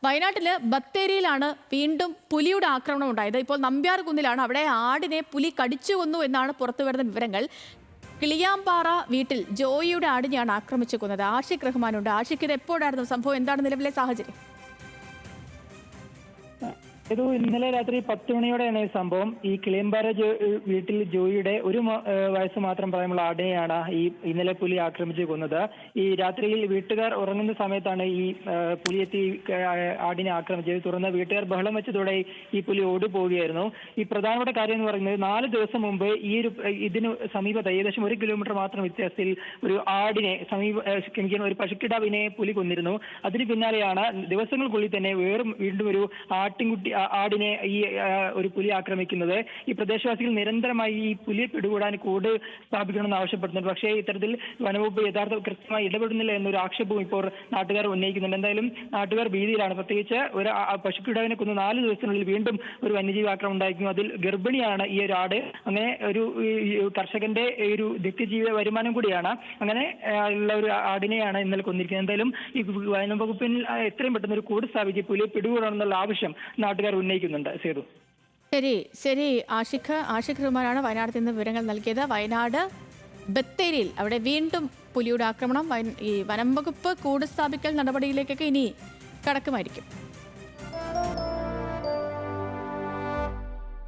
വയനാട്ടില് ബത്തേരിയിലാണ് വീണ്ടും പുലിയുടെ ആക്രമണം ഉണ്ടായത്. ഇപ്പോൾ നമ്പ്യാർ കുന്നിലാണ്. അവിടെ ആടിനെ പുലി കടിച്ചു കൊന്നു എന്നാണ് പുറത്തുവരുന്ന വിവരങ്ങൾ. കിളിയാമ്പാറ വീട്ടിൽ ജോയിയുടെ ആടിനെയാണ് ആക്രമിച്ചു കൊന്നത്. ആഷിഖ് റഹ്മാനുണ്ട്. ആഷിഖ്, ഇത് എപ്പോഴായിരുന്നു സംഭവം? എന്താണ് നിലവിലെ സാഹചര്യം? ഇന്നലെ രാത്രി 10 മണിയോടെയാണ് ഈ സംഭവം. ഈ കിളിയമ്പാറ വീട്ടിൽ ജോയിയുടെ 1 വയസ്സ് മാത്രം പ്രായമുള്ള ആടിനെയാണ് ഇന്നലെ പുലി ആക്രമിച്ചു കൊന്നത്. ഈ രാത്രിയിൽ വീട്ടുകാർ ഉറങ്ങുന്ന സമയത്താണ് ഈ പുലിയെത്തി ആടിനെ ആക്രമിച്ചത്. തുടർന്ന് വീട്ടുകാർ ബഹളം വെച്ചതോടെ ഈ പുലി ഓടിപ്പോവുകയായിരുന്നു. ഈ പ്രധാനപ്പെട്ട കാര്യം എന്ന് പറയുന്നത് 4 ദിവസം മുമ്പ് ഇതിന് സമീപത്ത് ഏകദേശം 1 കിലോമീറ്റർ മാത്രം വ്യത്യാസത്തിൽ ഒരു ആടിനെ ഒരു പശുക്കിടാവിനെ പുലി കൊന്നിരുന്നു. അതിന് പിന്നാലെയാണ് ദിവസങ്ങൾക്കുള്ളിൽ തന്നെ വീണ്ടും ഒരു ആടിനെ ഒരു പുലി ആക്രമിക്കുന്നത്. ഈ പ്രദേശവാസികൾ നിരന്തരമായി ഈ പുലിയെ പിടികൂടാൻ കൂട് സ്ഥാപിക്കണമെന്ന് ആവശ്യപ്പെടുന്നുണ്ട്. പക്ഷേ ഇത്തരത്തിൽ വനവകുപ്പ് കൃത്യമായി ഇടപെടുന്നില്ല എന്നൊരു ആക്ഷേപവും ഇപ്പോൾ നാട്ടുകാർ ഉന്നയിക്കുന്നുണ്ട്. എന്തായാലും നാട്ടുകാർ ഭീതിയിലാണ്. പ്രത്യേകിച്ച് ഒരു പശുക്കിടാവിനെ കൊന്ന് 4 ദിവസത്തിനുള്ളിൽ വീണ്ടും ഒരു വന്യജീവി ആക്രമണം ഉണ്ടായിരിക്കുന്നു. അതിൽ ഗർഭിണിയാണ് ഈ ഒരു ആട്. അങ്ങനെ ഒരു കർഷകന്റെ ഒരു നിത്യജീവ വരുമാനം കൂടിയാണ്. അങ്ങനെ ഉള്ള ഒരു ആടിനെയാണ് ഇന്നലെ കൊന്നിരിക്കുന്നത്. എന്തായാലും ഈ വനംവകുപ്പിൽ എത്രയും പെട്ടെന്ന് ഒരു കൂട് സ്ഥാപിച്ച് പുലിയെ പിടികൂടണമെന്നുള്ള ആവശ്യം നാട്ടുകാർ ഉന്നയിക്കുന്നുണ്ട്. സേതു, ശരി. ആഷിഖ് റഹ്മാനാണ് വയനാട്ടിൽ നിന്ന് വിവരങ്ങൾ നൽകിയത്. വയനാട് ബത്തേരിയിൽ അവിടെ വീണ്ടും പുലിയുടെ ആക്രമണം. ഈ വനം വകുപ്പ് കൂട് സ്ഥാപിക്കൽ നടപടിയിലേക്കൊക്കെ ഇനി കടക്കുമായിരിക്കും.